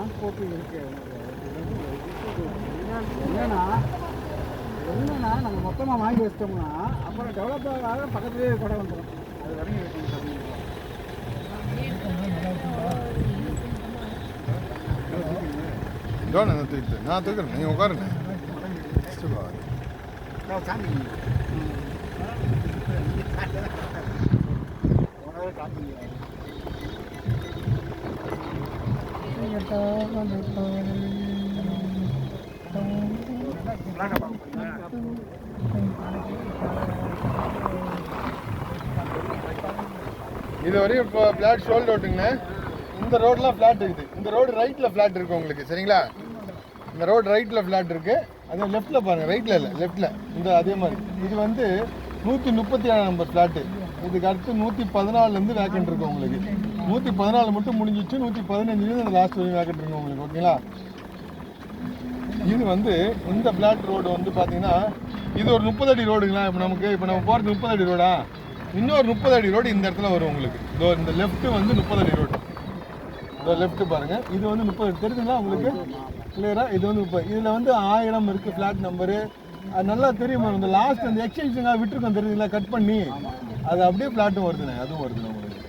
Transport இருக்கு. என்னன்னா நாங்கள் மொத்தமாக வாங்கி வச்சிட்டோம்னா அப்புறம் டெவலப் ஆக பக்கத்துலேயே கடை வந்துடும். அது வரைக்கும் நான் தூக்கிறேன், நீங்கள் உட்காருங்க. இது வரையும் இப்போ ஃப்ளாட் ஷோல்ட் அவுட்டுங்கண்ணே. இந்த ரோடெலாம் ஃப்ளாட் இருக்குது. இந்த ரோடு ரைட்டில் ஃப்ளாட் இருக்குது உங்களுக்கு, சரிங்களா? இந்த ரோடு ரைட்டில் ஃப்ளாட் இருக்குது. அது லெஃப்ட்டில் பாருங்கள், ரைட்டில் இல்லை லெஃப்ட்டில். இந்த அதே மாதிரி இது வந்து 137 நம்பர் ஃப்ளாட்டு. இதுக்கு அடுத்து 114லேருந்து வேக்கண்ட் இருக்குது உங்களுக்கு. 114 மட்டும் முடிஞ்சிச்சு. 115லேருந்து அந்த லாஸ்ட் வரையும் வேக்கண்ட் இருக்குது உங்களுக்கு, ஓகேங்களா? இது வந்து இந்த ஃப்ளாட் ரோடு வந்து பார்த்தீங்கன்னா இது ஒரு 30 அடி ரோடுங்களா. இப்போ நம்ம போகிறது 30 அடி ரோடா. இன்னொரு 30 அடி ரோடு இந்த இடத்துல வரும் உங்களுக்கு. இதோ இந்த லெஃப்ட்டு வந்து 30 அடி ரோடு. இதோ லெஃப்ட்டு பாருங்கள், இது வந்து 30 தெரியுதுங்களா உங்களுக்கு கிளியராக? இது வந்து 30. இதில் வந்து 1000 இருக்குது ஃப்ளாட் நம்பரு. அது நல்லா தெரியும். இந்த லாஸ்ட் அந்த எக்ஸ்டென்ஷனாக விட்டுருக்கோம் தெரியுதுங்களா, கட் பண்ணி. அது அப்படியே ஃப்ளாட்டும் வருதுண்ணே, அதுவும் வருதுண்ணே உங்களுக்கு.